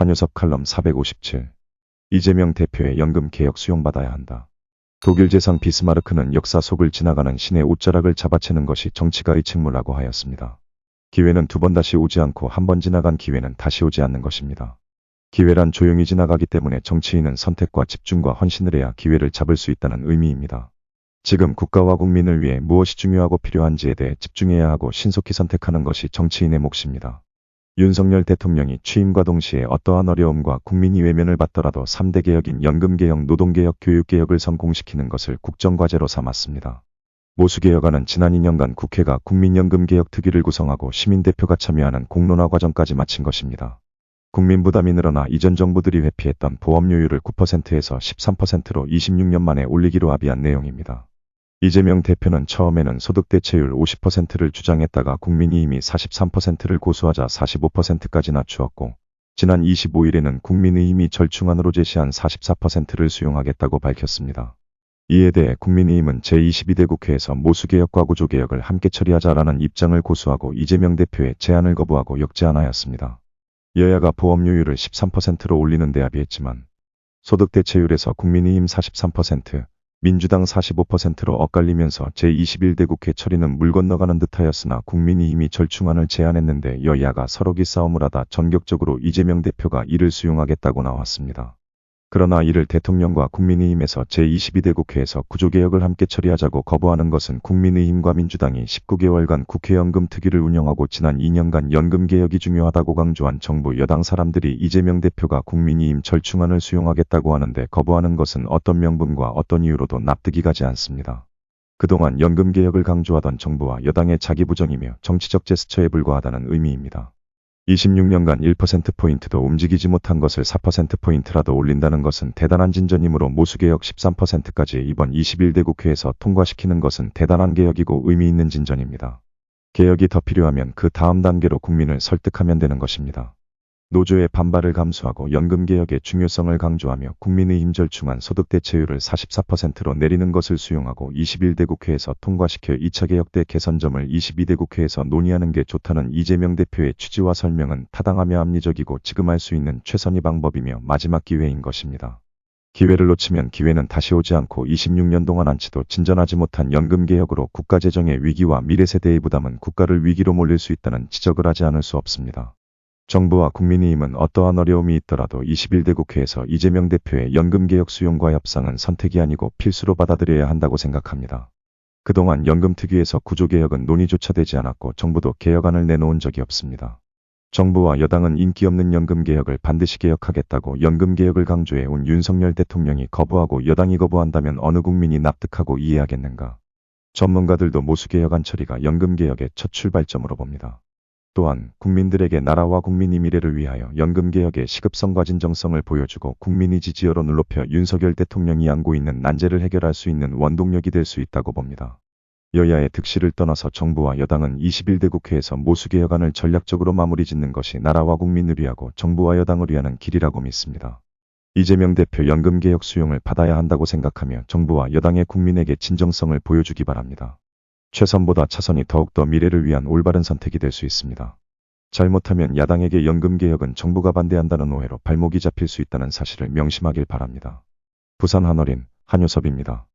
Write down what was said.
한효섭 칼럼 457. 이재명 대표의 연금 개혁 수용받아야 한다. 독일 재상 비스마르크는 역사 속을 지나가는 신의 옷자락을 잡아채는 것이 정치가의 책무라고 하였습니다. 기회는 두 번 다시 오지 않고 한 번 지나간 기회는 다시 오지 않는 것입니다. 기회란 조용히 지나가기 때문에 정치인은 선택과 집중과 헌신을 해야 기회를 잡을 수 있다는 의미입니다. 지금 국가와 국민을 위해 무엇이 중요하고 필요한지에 대해 집중해야 하고 신속히 선택하는 것이 정치인의 몫입니다. 윤석열 대통령이 취임과 동시에 어떠한 어려움과 국민이 외면을 받더라도 3대 개혁인 연금개혁, 노동개혁, 교육개혁을 성공시키는 것을 국정과제로 삼았습니다. 모수개혁안은 지난 2년간 국회가 국민연금개혁특위를 구성하고 시민대표가 참여하는 공론화 과정까지 마친 것입니다. 국민 부담이 늘어나 이전 정부들이 회피했던 보험료율을 9%에서 13%로 26년 만에 올리기로 합의한 내용입니다. 이재명 대표는 처음에는 소득 대체율 50%를 주장했다가 국민이 이미 43%를 고수하자 45%까지 낮추었고, 지난 25일에는 국민의힘이 절충안으로 제시한 44%를 수용하겠다고 밝혔습니다. 이에 대해 국민의힘은 제22대 국회에서 모수개혁과 구조개혁을 함께 처리하자라는 입장을 고수하고 이재명 대표의 제안을 거부하고 역제안하였습니다. 여야가 보험료율을 13%로 올리는 데 합의했지만 소득 대체율에서 국민의힘 43%, 민주당 45%로 엇갈리면서 제21대 국회 처리는 물 건너가는 듯하였으나 국민의힘이 절충안을 제안했는데 여야가 서로 기싸움을 하다 전격적으로 이재명 대표가 이를 수용하겠다고 나왔습니다. 그러나 이를 대통령과 국민의힘에서 제22대 국회에서 구조개혁을 함께 처리하자고 거부하는 것은 국민의힘과 민주당이 19개월간 국회연금특위를 운영하고 지난 2년간 연금개혁이 중요하다고 강조한 정부 여당 사람들이 이재명 대표가 국민의힘 절충안을 수용하겠다고 하는데 거부하는 것은 어떤 명분과 어떤 이유로도 납득이 가지 않습니다. 그동안 연금개혁을 강조하던 정부와 여당의 자기부정이며 정치적 제스처에 불과하다는 의미입니다. 26년간 1%포인트도 움직이지 못한 것을 4%포인트라도 올린다는 것은 대단한 진전이므로 모수개혁 13%까지 이번 21대 국회에서 통과시키는 것은 대단한 개혁이고 의미 있는 진전입니다. 개혁이 더 필요하면 그 다음 단계로 국민을 설득하면 되는 것입니다. 노조의 반발을 감수하고 연금개혁의 중요성을 강조하며 국민의힘 절충안 소득 대체율을 44%로 내리는 것을 수용하고 21대 국회에서 통과시켜 2차 개혁 때 개선점을 22대 국회에서 논의하는 게 좋다는 이재명 대표의 취지와 설명은 타당하며 합리적이고 지금 할 수 있는 최선의 방법이며 마지막 기회인 것입니다. 기회를 놓치면 기회는 다시 오지 않고 26년 동안 안치도 진전하지 못한 연금개혁으로 국가재정의 위기와 미래세대의 부담은 국가를 위기로 몰릴 수 있다는 지적을 하지 않을 수 없습니다. 정부와 국민의힘은 어떠한 어려움이 있더라도 21대 국회에서 이재명 대표의 연금개혁 수용과 협상은 선택이 아니고 필수로 받아들여야 한다고 생각합니다. 그동안 연금특위에서 구조개혁은 논의조차 되지 않았고 정부도 개혁안을 내놓은 적이 없습니다. 정부와 여당은 인기 없는 연금개혁을 반드시 개혁하겠다고 연금개혁을 강조해온 윤석열 대통령이 거부하고 여당이 거부한다면 어느 국민이 납득하고 이해하겠는가? 전문가들도 모수개혁안 처리가 연금개혁의 첫 출발점으로 봅니다. 또한 국민들에게 나라와 국민의 미래를 위하여 연금개혁의 시급성과 진정성을 보여주고 국민의 지지율을 높여 윤석열 대통령이 안고 있는 난제를 해결할 수 있는 원동력이 될 수 있다고 봅니다. 여야의 득실을 떠나서 정부와 여당은 21대 국회에서 모수개혁안을 전략적으로 마무리 짓는 것이 나라와 국민을 위하고 정부와 여당을 위하는 길이라고 믿습니다. 이재명 대표 연금개혁 수용을 받아야 한다고 생각하며 정부와 여당의 국민에게 진정성을 보여주기 바랍니다. 최선보다 차선이 더욱더 미래를 위한 올바른 선택이 될 수 있습니다. 잘못하면 야당에게 연금개혁은 정부가 반대한다는 오해로 발목이 잡힐 수 있다는 사실을 명심하길 바랍니다. 부산 한어린 한효섭입니다.